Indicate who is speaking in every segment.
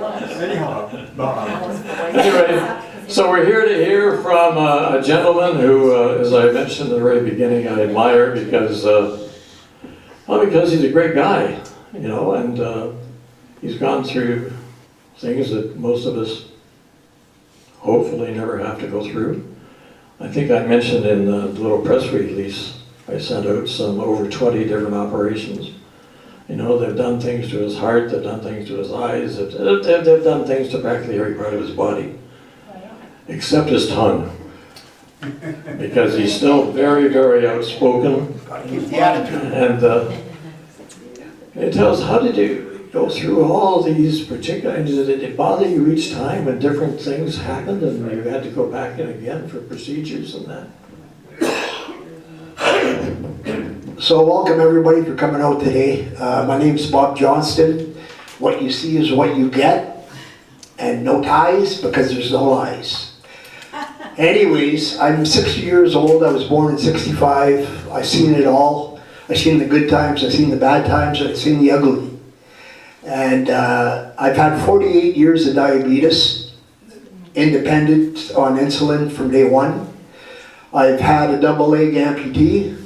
Speaker 1: Anyhow,
Speaker 2: Anyway, so we're here to hear from a gentleman who, as I mentioned at the very beginning, I admire because, well, because he's a great guy, you know, and he's gone through things that most of us hopefully never have to go through. I think I mentioned in the little press release I sent out some over 20 different operations. You know, they've done things to his heart, they've done things to his eyes, they've done things to practically every part of his body, except his tongue. Because he's still very, very outspoken.
Speaker 1: gotta keep the attitude.
Speaker 2: And it tells how did you go through all these particular, and did it bother you each time when different things happened and you had to go back in again for procedures and that?
Speaker 1: So welcome everybody for coming out today. My name's Bob Johnston. What you see is what you get, and no ties because there's no lies. Anyways, I'm 60 years old. I was born in 65. I've seen it all. I've seen the good times, I've seen the bad times, I've seen the ugly. And I've had 48 years of diabetes, independent on insulin from day one. I've had a double leg amputee.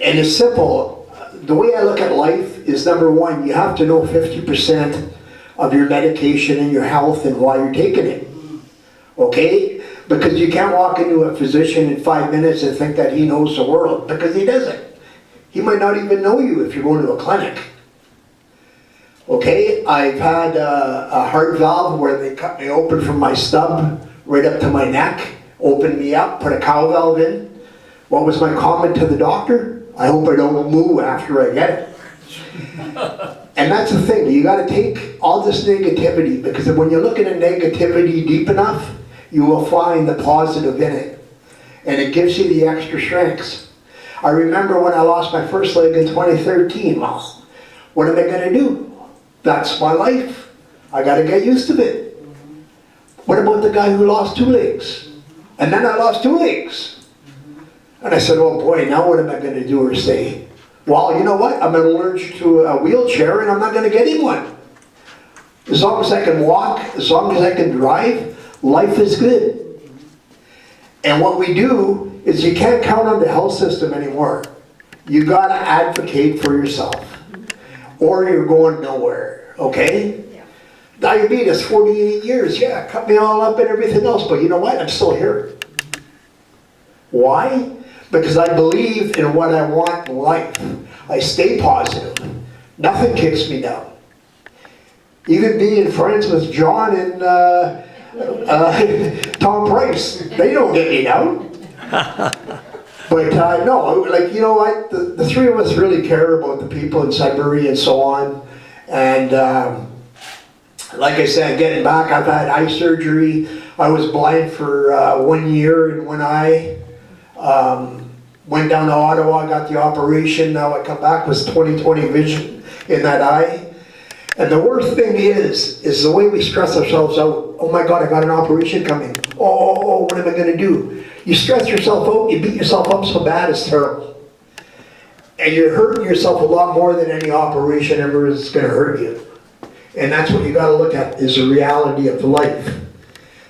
Speaker 1: And it's simple. The way I look at life is, number one, you have to know 50% of your medication and your health and why you're taking it. Okay? Because you can't walk into a physician in 5 minutes and think that he knows the world, because he doesn't. He might not even know you if you're going to a clinic. Okay? I've had a heart valve where they cut me open from my stub right up to my neck, opened me up, put a cow valve in. What was my comment to the doctor? I hope I don't move after I get it. And that's the thing, you gotta take all this negativity, because when you're looking at negativity deep enough, you will find the positive in it. And it gives you the extra strengths. I remember when I lost my first leg in 2013, well, what am I gonna do? That's my life. I gotta get used to it. What about the guy who lost 2 legs? And then I lost 2 legs. And I said, oh boy, now what am I going to do or say? Well, you know what? I'm allergic to a wheelchair and I'm not going to get in one. As long as I can walk, as long as I can drive, life is good. And what we do is you can't count on the health system anymore. You got to advocate for yourself or you're going nowhere, okay? Yeah. Diabetes, 48 years, yeah, cut me all up and everything else, but you know what? I'm still here. Why? Because I believe in what I want in life. I stay positive. Nothing kicks me down. Even being friends with John and Tom Price, they don't get me down. But no, like, you know what, the three of us really care about the people in Sudbury and so on. And like I said, getting back, I've had eye surgery. I was blind for 1 year in one eye. Went down to Ottawa, got the operation. Now I come back with 20/20 vision in that eye. And the worst thing is the way we stress ourselves out. Oh my God, I got an operation coming. Oh, what am I going to do? You stress yourself out, you beat yourself up so bad, it's terrible. And you're hurting yourself a lot more than any operation ever is going to hurt you. And that's what you got to look at, is the reality of life.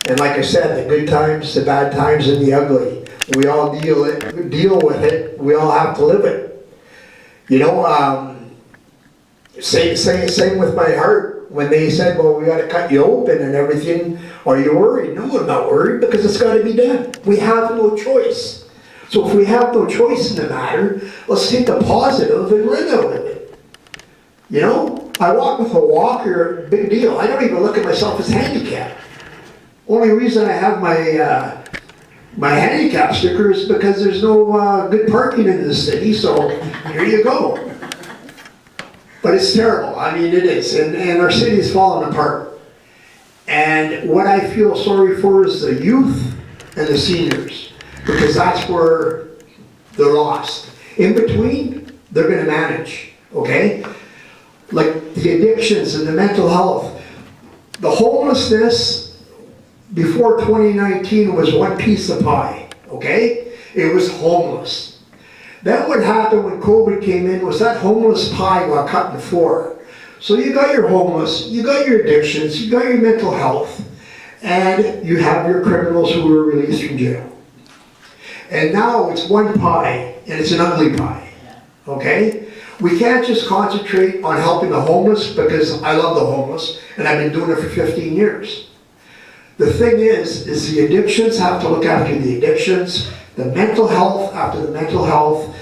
Speaker 1: And like I said, the good times, the bad times, and the ugly. We all deal with it. We all have to live it. You know, same with my heart. When they said, well, we got to cut you open and everything, are you worried? No, I'm not worried, because it's got to be done. We have no choice. So if we have no choice in the matter, let's take the positive and run out of it. You know, I walk with a walker, big deal. I don't even look at myself as handicapped. Only reason I have my handicap sticker is because there's no good parking in the city, so here you go. But it's terrible. I mean, it is. And our city is falling apart. And what I feel sorry for is the youth and the seniors, because that's where they're lost. In between, they're going to manage, okay? Like the addictions and the mental health. The homelessness before 2019 was one piece of pie, okay? It was homeless. Then what happened when COVID came in was that homeless pie got cut in four. So you got your homeless, you got your addictions, you got your mental health, and you have your criminals who were released from jail. And now it's one pie, and it's an ugly pie, okay? We can't just concentrate on helping the homeless, because I love the homeless, and I've been doing it for 15 years. The thing is the addictions have to look after the addictions, the mental health after the mental health.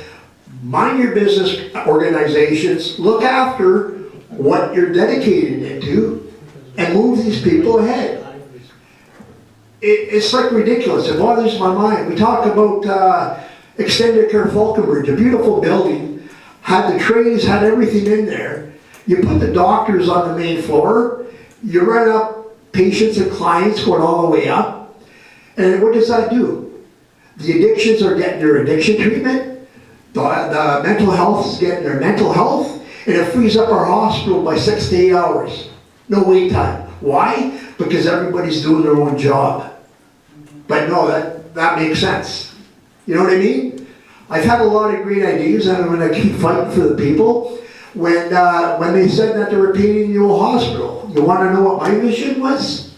Speaker 1: Mind your business organizations, look after what you're dedicated into, and move these people ahead. It's like ridiculous, it bothers my mind. We talk about Extended Care Falconbridge, a beautiful building, had the trays, had everything in there. You put the doctors on the main floor, you run up patients and clients going all the way up, and what does that do? The addictions are getting their addiction treatment, the mental health is getting their mental health, and it frees up our hospital by 6 to 8 hours. No wait time. Why? Because everybody's doing their own job. But no, that makes sense. You know what I mean? I've had a lot of great ideas, and I'm going to keep fighting for the people. When they said that they were painting the old hospital, you want to know what my vision was?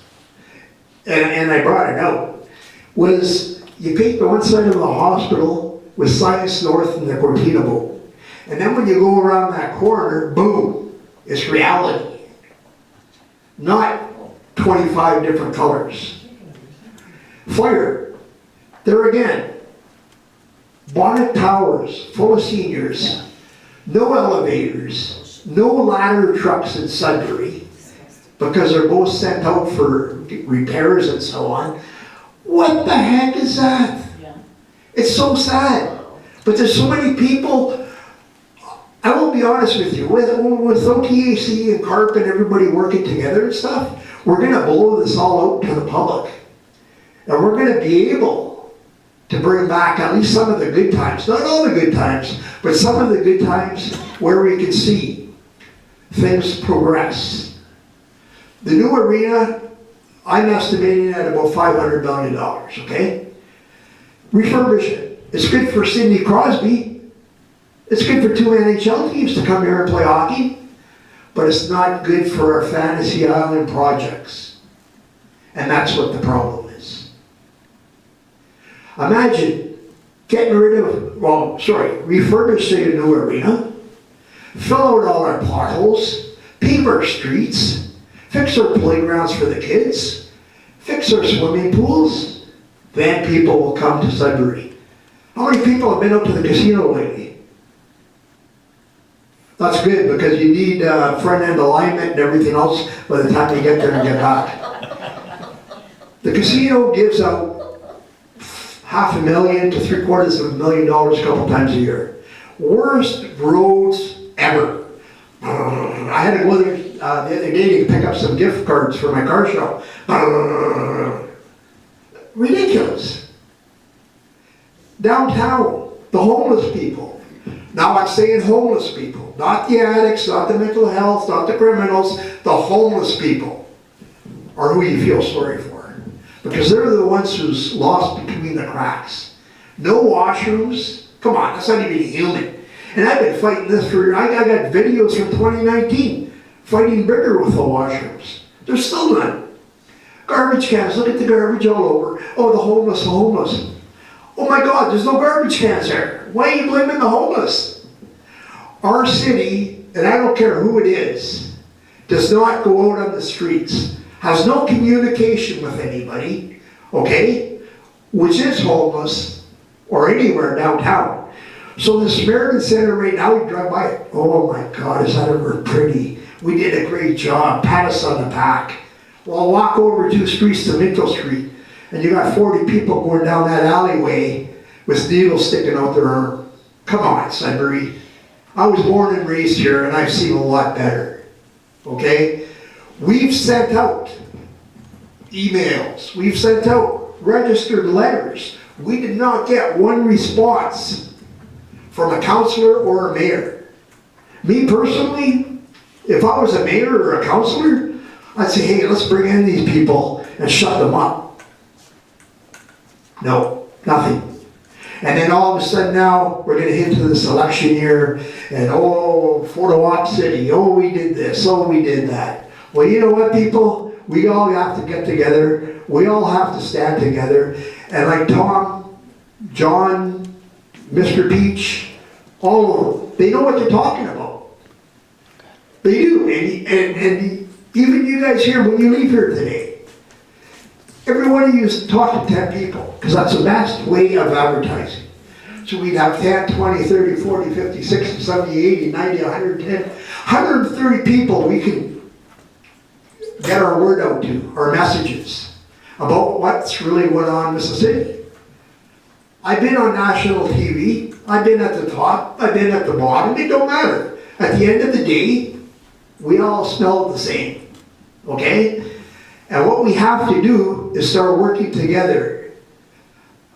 Speaker 1: And I brought it out. Was you paint the one side of the hospital with Science North and the Cortina boat. And then when you go around that corner, boom, it's reality. Not 25 different colors. Fire, there again, Bonnet Towers, full of seniors, no elevators, no ladder trucks in Sudbury, because they're both sent out for repairs and so on. What the heck is that? It's so sad. But there's so many people, I will be honest with you, with OTAC and CARP and everybody working together and stuff, we're going to blow this all out to the public. And we're going to be able to bring back at least some of the good times. Not all the good times, but some of the good times where we can see things progress. The new arena, I'm estimating at about $500 million, okay? Refurbish it. It's good for Sidney Crosby. It's good for 2 NHL teams to come here and play hockey, but it's not good for our Fantasy Island projects. And that's what the problem is. Imagine getting rid of, refurbishing a new arena, fill out all our potholes, pave our streets, fix our playgrounds for the kids, fix our swimming pools, then people will come to Sudbury. How many people have been up to the casino lately? That's good, because you need front end alignment and everything else by the time you get there and get back. The casino gives out $500,000 to $750,000 a couple times a year. Worst roads ever. I had to go there the other day to pick up some gift cards for my car show. Ridiculous. Downtown, the homeless people. Now I'm saying homeless people, not the addicts, not the mental health, not the criminals, the homeless people are who you feel sorry for. Because they're the ones who's lost between the cracks. No washrooms, come on, that's not even human. And I've been fighting this I got videos from 2019, fighting bigger with the washrooms. There's still none. Garbage cans, look at the garbage all over. Oh, the homeless, the homeless. Oh my God, there's no garbage cans there. Why are you blaming the homeless? Our city, and I don't care who it is, does not go out on the streets, has no communication with anybody, okay, which is homeless, or anywhere downtown. So the Samaritan Center right now, we drive by it. Oh my God, is that ever pretty? We did a great job, pat us on the back. Well, I'll walk over 2 streets to Minto Street, and you got 40 people going down that alleyway with needles sticking out their arm. Come on, Sudbury. I was born and raised here, and I've seen a lot better, okay? We've sent out emails. We've sent out registered letters. We did not get one response from a councillor or a mayor. Me personally, if I was a mayor or a councillor, I'd say, hey, let's bring in these people and shut them up. No, nothing. And then all of a sudden now, we're gonna hit to this election year, and oh, photo op city, oh, we did this, oh, we did that. Well, you know what, people? We all have to get together, we all have to stand together, and like Tom, John, Mr. Peach, all of them, they know what they're talking about. They do, and even you guys here, when you leave here today, every one of you is talk to 10 people, because that's the best way of advertising. So we'd have 10, 20, 30, 40, 50, 60, 70, 80, 90, 110, 130 people we can get our word out to, our messages, about what's really going on in Mississippi. I've been on national TV, I've been at the top, I've been at the bottom, it don't matter. At the end of the day, we all smell the same, okay? And what we have to do is start working together.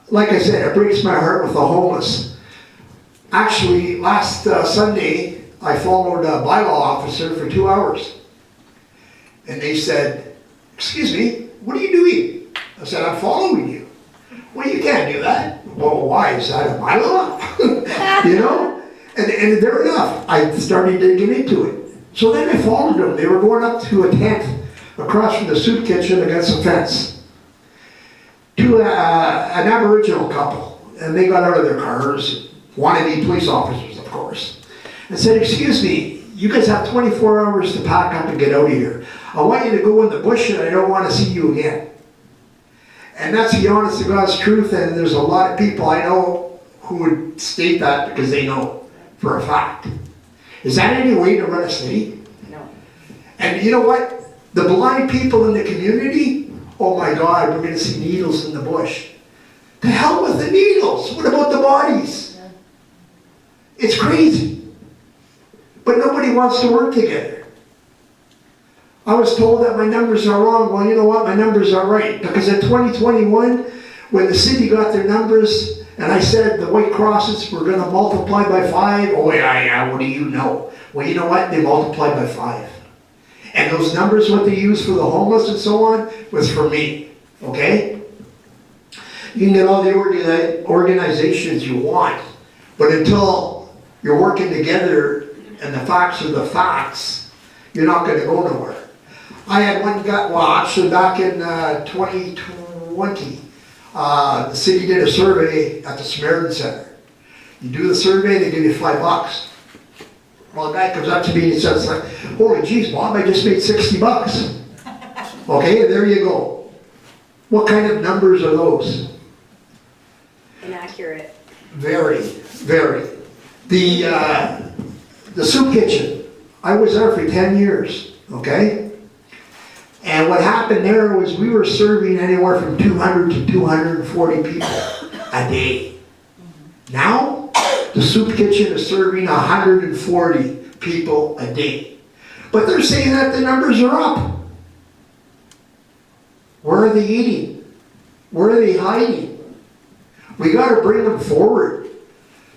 Speaker 1: Like I said, it breaks my heart with the homeless. Actually, last Sunday, I followed a bylaw officer for 2 hours. And they said, "Excuse me, what are you doing?" I said, "I'm following you." "Well, you can't do that." "Well, why? Is that a bylaw?" You know? And there enough, I started digging into it. So then I followed them. They were going up to a tent across from the soup kitchen against the fence, to an Aboriginal couple, and they got out of their cars, wannabe police officers, of course, and said, "Excuse me, you guys have 24 hours to pack up and get out of here. I want you to go in the bush and I don't want to see you again." And that's the honest to God's truth, and there's a lot of people I know who would state that because they know for a fact. Is that any way to run a city?
Speaker 3: No.
Speaker 1: And you know what? The blind people in the community, oh my God, we're going to see needles in the bush. To hell with the needles. What about the bodies?
Speaker 3: Yeah.
Speaker 1: It's crazy. But nobody wants to work together. I was told that my numbers are wrong. Well, you know what? My numbers are right. Because in 2021, when the city got their numbers, and I said the white crosses were going to multiply by 5, oh yeah, what do you know? Well, you know what? They multiplied by 5. And those numbers, what they use for the homeless and so on, was for me, okay? You can get all the organizations you want, but until you're working together and the facts are the facts, you're not going to go nowhere. I had one guy, well, actually back in 2020, the city did a survey at the Samaritan Center. You do the survey, they give you $5. Well, the guy comes up to me and he says, like, "Holy geez, Bob, I just made $60. Okay, there you go. What kind of numbers are those?
Speaker 3: Inaccurate.
Speaker 1: Very, very. The soup kitchen, I was there for 10 years, okay? And what happened there was we were serving anywhere from 200 to 240 people a day. Now, the soup kitchen is serving 140 people a day. But they're saying that the numbers are up. Where are they eating? Where are they hiding? We got to bring them forward.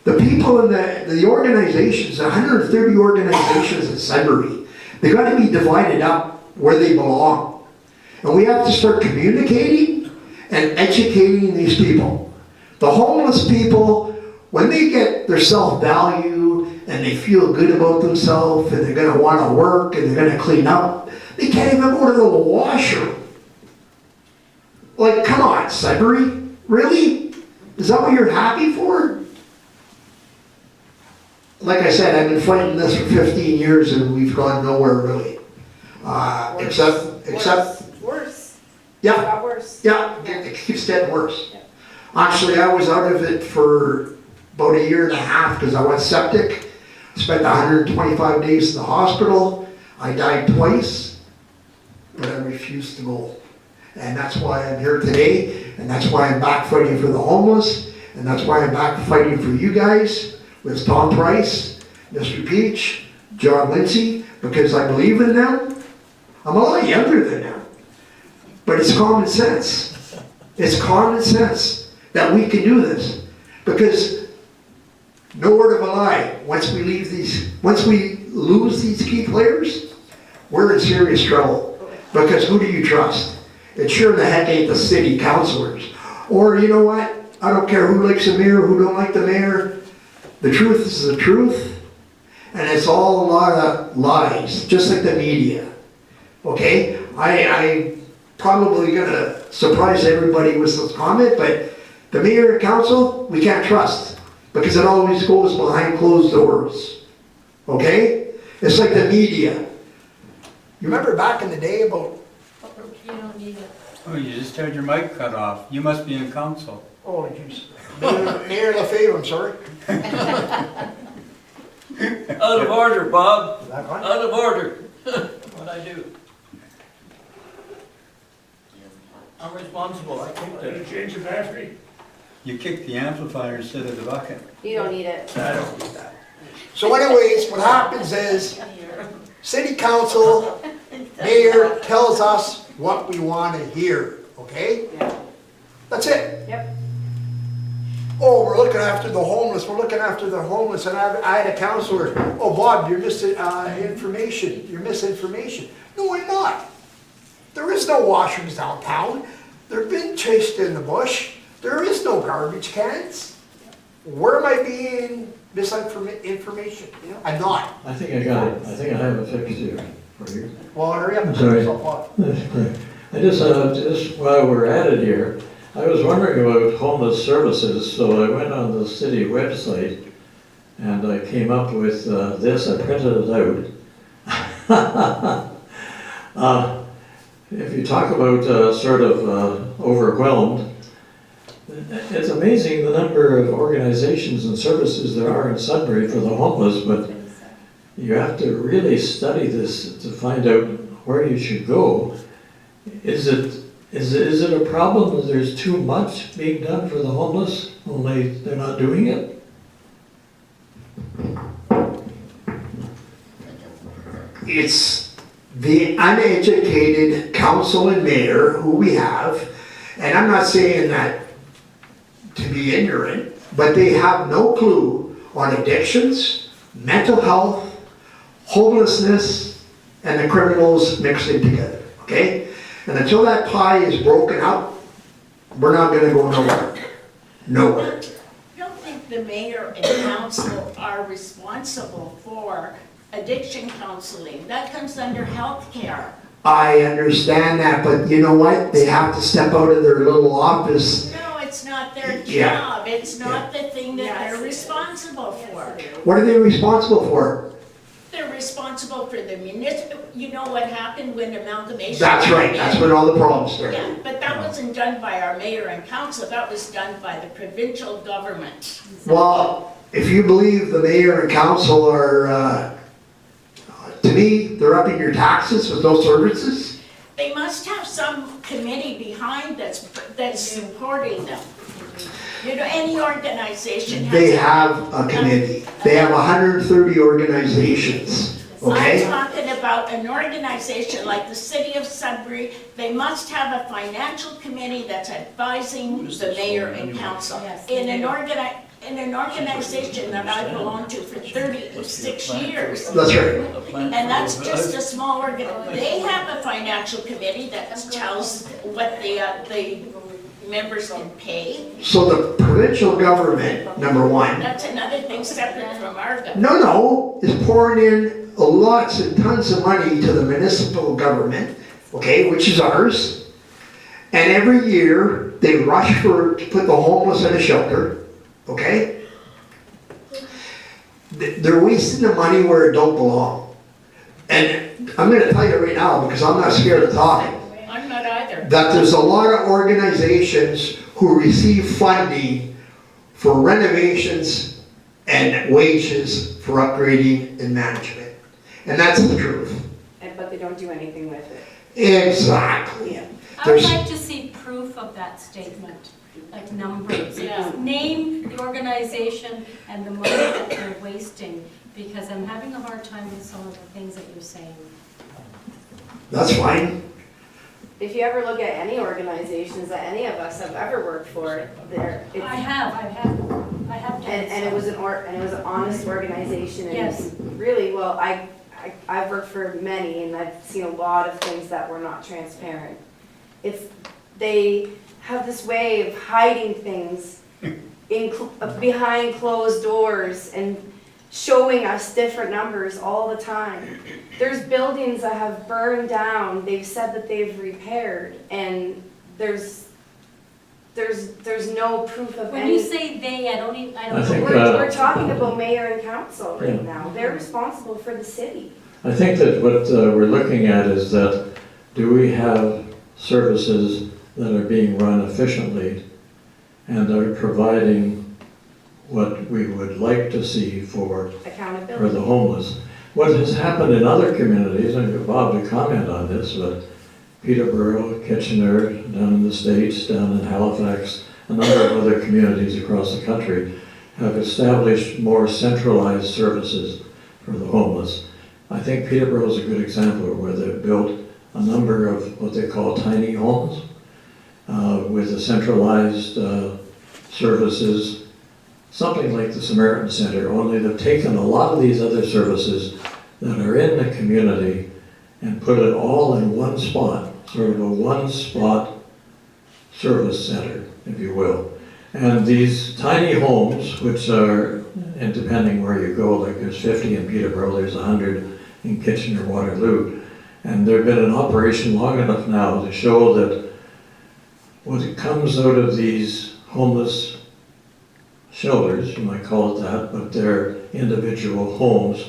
Speaker 1: The people in the organizations, 130 organizations in Sudbury, they got to be divided up where they belong. And we have to start communicating and educating these people. The homeless people, when they get their self-value and they feel good about themselves and they're going to want to work and they're going to clean up, they can't even go to the washroom. Like, come on, Sudbury? Really? Is that what you're happy for? Like I said, I've been fighting this for 15 years and we've gone nowhere really. Except,
Speaker 3: Worse.
Speaker 1: yeah,
Speaker 3: Got worse.
Speaker 1: yeah, it keeps getting worse.
Speaker 3: Yeah.
Speaker 1: Actually, I was out of it for about 1.5 years because I went septic. Spent 125 days in the hospital. I died twice, but I refused to go. And that's why I'm here today, and that's why I'm back fighting for the homeless, and that's why I'm back fighting for you guys with Tom Price, Mr. Peach, John Lindsay, because I believe in them. I'm a lot younger than them, but it's common sense. It's common sense that we can do this, because no word of a lie, once we lose these key players, we're in serious trouble. Because who do you trust? It sure the heck ain't the city councilors. Or you know what? I don't care who likes the mayor, who don't like the mayor. The truth is the truth, and it's all a lot of lies, just like the media. Okay? I probably gonna surprise everybody with this comment, but the mayor and council, we can't trust, because it always goes behind closed doors. Okay? It's like the media. You remember back in the day about...
Speaker 3: You don't need it.
Speaker 4: Oh, you just had your mic cut off. You must be in council.
Speaker 1: Oh, jeez. Mayor LaFave, I'm sorry.
Speaker 5: Out of order, Bob.
Speaker 1: Is that fine?
Speaker 5: Out of order. What'd I do? I'm responsible. I kicked it.
Speaker 6: Change the battery.
Speaker 4: You kicked the amplifier instead of the bucket.
Speaker 3: You don't need it.
Speaker 6: I don't need that.
Speaker 1: So anyways, what happens is, city council, mayor tells us what we want to hear, okay?
Speaker 3: Yeah.
Speaker 1: That's it.
Speaker 3: Yep.
Speaker 1: Oh, we're looking after the homeless, we're looking after the homeless, and I had a counselor, oh, Bob, you're missing information, you're misinformation. No, I'm not. There is no washrooms downtown. They've been chased in the bush. There is no garbage cans. Where am I being misinformation? I'm not.
Speaker 2: I think I got it. I think I have it fixed here for you.
Speaker 1: Well, hurry up and
Speaker 2: Sorry.
Speaker 1: turn yourself off.
Speaker 2: I just while we're at it here, I was wondering about homeless services, so I went on the city website and I came up with this. I printed it out. If you talk about sort of overwhelmed, it's amazing the number of organizations and services there are in Sudbury for the homeless, but you have to really study this to find out where you should go. Is it a problem that there's too much being done for the homeless, only they're not doing it?
Speaker 1: It's the uneducated council and mayor who we have, and I'm not saying that to be ignorant, but they have no clue on addictions, mental health, homelessness, and the criminals mixing together, okay? And until that pie is broken up, we're not gonna go nowhere. Nowhere.
Speaker 7: I don't think the mayor and council are responsible for addiction counseling. That comes under health care.
Speaker 1: I understand that, but you know what? They have to step out of their little office.
Speaker 7: No, it's not their
Speaker 1: Yeah.
Speaker 7: job. It's not the thing that they're responsible for.
Speaker 1: What are they responsible for?
Speaker 7: They're responsible for the municipal, you know what happened when amalgamation?
Speaker 1: That's right, that's when all the problems
Speaker 7: Yeah,
Speaker 1: started.
Speaker 7: but that wasn't done by our mayor and council. That was done by the provincial government.
Speaker 1: Well, if you believe the mayor and council are, to me, they're upping your taxes with no services.
Speaker 7: They must have some committee behind that's supporting them. You know, any organization has.
Speaker 1: They have a committee. They have 130 organizations,
Speaker 7: I'm
Speaker 1: okay?
Speaker 7: talking about an organization like the city of Sudbury. They must have a financial committee that's advising the mayor and council. In an organization that I belonged to for 36 years.
Speaker 1: That's right.
Speaker 7: And that's just a small they have a financial committee that tells what the members can pay.
Speaker 1: So the provincial government, number one,
Speaker 7: That's another thing separate from our government.
Speaker 1: no, is pouring in lots and tons of money to the municipal government, okay, which is ours. And every year, they rush to put the homeless in a shelter, okay? They're wasting the money where it don't belong. And I'm gonna tell you right now, because I'm not scared of talking,
Speaker 7: I'm not either.
Speaker 1: that there's a lot of organizations who receive funding for renovations and wages for upgrading and management. And that's the truth.
Speaker 3: But they don't do anything with it.
Speaker 1: Exactly.
Speaker 3: Yeah.
Speaker 8: I would
Speaker 1: There's-
Speaker 8: like to see proof of that statement, like numbers.
Speaker 7: Yeah.
Speaker 8: Name the organization and the money that they're wasting, because I'm having a hard time with some of the things that you're saying.
Speaker 1: That's fine.
Speaker 3: If you ever look at any organizations that any of us have ever worked for, it's,
Speaker 8: I have done
Speaker 3: and it was an honest organization, and
Speaker 8: Yes.
Speaker 3: really, well, I've worked for many, and I've seen a lot of things that were not transparent. They have this way of hiding things behind closed doors and showing us different numbers all the time. There's buildings that have burned down, they've said that they've repaired, and there's no proof of
Speaker 8: When you
Speaker 3: any.
Speaker 8: say they, I don't
Speaker 2: I think,
Speaker 8: know.
Speaker 3: We're talking about mayor and council right
Speaker 2: Yeah.
Speaker 3: now. They're responsible for the city.
Speaker 2: I think that what we're looking at is that, do we have services that are being run efficiently and are providing what we would like to see for the
Speaker 3: Accountability.
Speaker 2: homeless? What has happened in other communities, and I get Bob to comment on this, but Peterborough, Kitchener, down in the States, down in Halifax, a number of other communities across the country have established more centralized services for the homeless. I think Peterborough is a good example of where they've built a number of what they call tiny homes with a centralized services, something like the Samaritan Center, only they've taken a lot of these other services that are in the community and put it all in one spot, sort of a one-spot service center, if you will. And these tiny homes, which are, and depending where you go, like there's 50 in Peterborough, there's 100 in Kitchener, Waterloo, and they've been in operation long enough now to show that what comes out of these homeless shelters, you might call it that, but they're individual homes,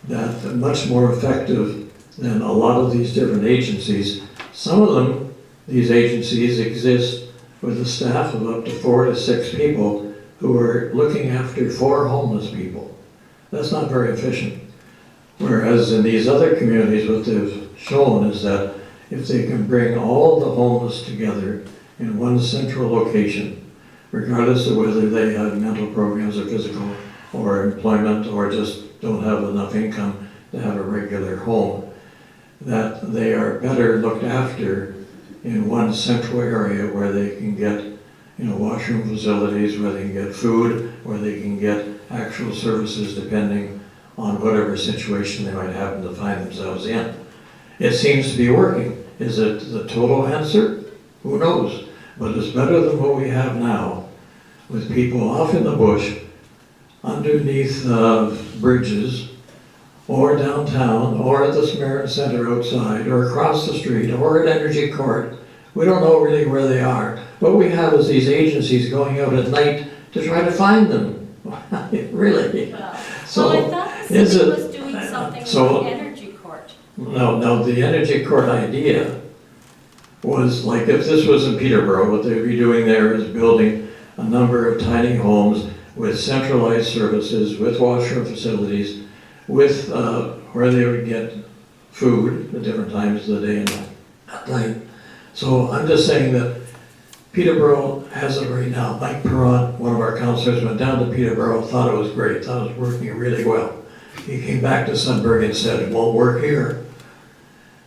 Speaker 2: that are much more effective than a lot of these different agencies. Some of them, these agencies exist with a staff of up to 4 to 6 people who are looking after 4 homeless people. That's not very efficient. Whereas in these other communities, what they've shown is that if they can bring all the homeless together in one central location, regardless of whether they have mental programs or physical or employment or just don't have enough income to have a regular home, that they are better looked after in one central area where they can get, washroom facilities, where they can get food, where they can get actual services depending on whatever situation they might happen to find themselves in. It seems to be working. Is it the total answer? Who knows? But it's better than what we have now, with people off in the bush, underneath bridges, or downtown, or at the Samaritan Center outside, or across the street, or at Energy Court. We don't know really where they are. What we have is these agencies going out at night to try to find them. Really. So,
Speaker 8: Well, I thought the
Speaker 2: is
Speaker 8: city
Speaker 2: it-
Speaker 8: was doing something
Speaker 2: so-
Speaker 8: with the energy court.
Speaker 2: No, the Energy Court idea was like, if this was in Peterborough, what they'd be doing there is building a number of tiny homes with centralized services, with washroom facilities, with where they would get food at different times of the day and at night. So I'm just saying that Peterborough has it right now. Mike Perrott, one of our councillors, went down to Peterborough, thought it was great, thought it was working really well. He came back to Sudbury and said, it won't work here.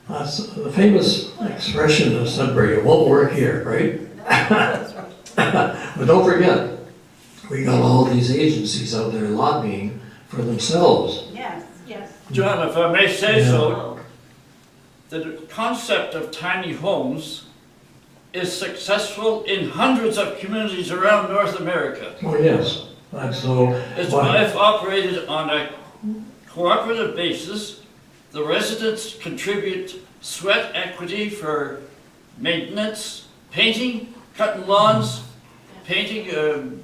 Speaker 2: That's the famous expression of Sudbury, it won't work here, right? But don't forget, we got all these agencies out there lobbying for themselves.
Speaker 7: Yes, yes.
Speaker 5: John, if I may say so, the concept of tiny homes is successful in hundreds of communities around North America.
Speaker 2: Oh, yes, that's so.
Speaker 5: It's if operated on a cooperative basis. The residents contribute sweat equity for maintenance, painting, cutting lawns, painting.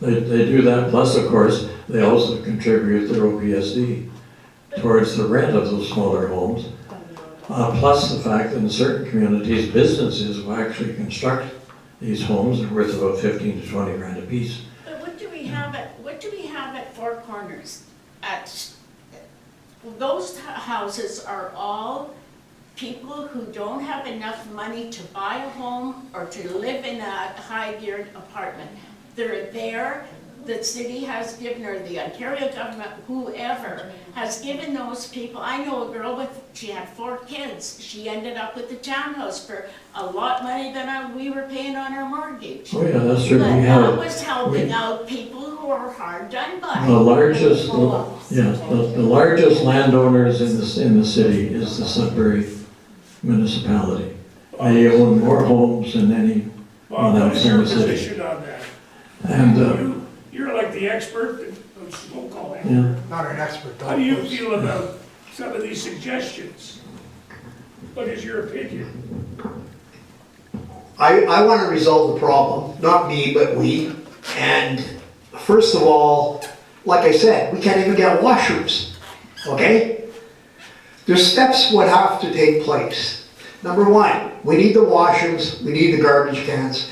Speaker 2: They do that, plus of course, they also contribute their OPSD towards the rent of those smaller homes. Plus the fact that in certain communities, businesses will actually construct these homes that are worth about 15 to 20 grand a piece.
Speaker 7: But what do we have at Four Corners? Those houses are all people who don't have enough money to buy a home or to live in a high-geared apartment. They're there, the city has given, or the Ontario government, whoever, has given those people. I know a girl she had 4 kids. She ended up with a townhouse for a lot money than we were paying on our mortgage.
Speaker 2: Oh yeah, that's true.
Speaker 7: But
Speaker 2: We
Speaker 7: that
Speaker 2: have
Speaker 7: was helping out people who are hard done by.
Speaker 2: the largest, the largest landowners in the city is the Sudbury municipality. They own more homes than any one else in the city.
Speaker 6: Position on that.
Speaker 2: And
Speaker 6: you're like the expert, we'll call it.
Speaker 2: Yeah.
Speaker 1: Not an expert,
Speaker 6: How do you feel about some of these suggestions? What is your opinion?
Speaker 1: I want to resolve the problem, not me, but we. And first of all, like I said, we can't even get washrooms, okay? There's steps would have to take place. Number one, we need the washrooms, we need the garbage cans.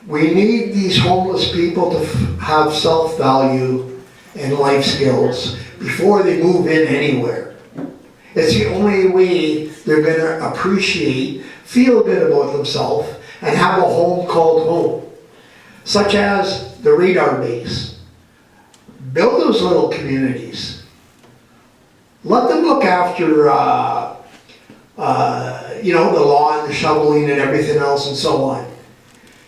Speaker 1: We need these homeless people to have self-value and life skills before they move in anywhere. It's the only way they're gonna appreciate, feel good about themselves, and have a home called home. Such as the radar base. Build those little communities. Let them look after, the lawn, the shoveling and everything else and so on.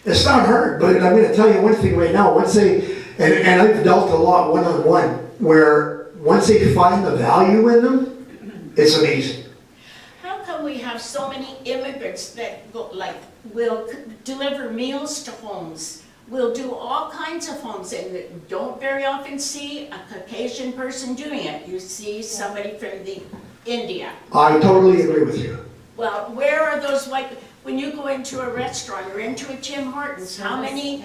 Speaker 1: It's not hard, but I'm gonna tell you one thing right now, once they, and I've dealt a lot one-on-one, where once they find the value in them, it's amazing.
Speaker 7: How come we have so many immigrants that go, like, will deliver meals to homes? We'll do all kinds of homes, and you don't very often see a Caucasian person doing it. You see somebody from India.
Speaker 1: I totally agree with you.
Speaker 7: Well, where are those white, when you go into a restaurant or into a Tim Hortons, how many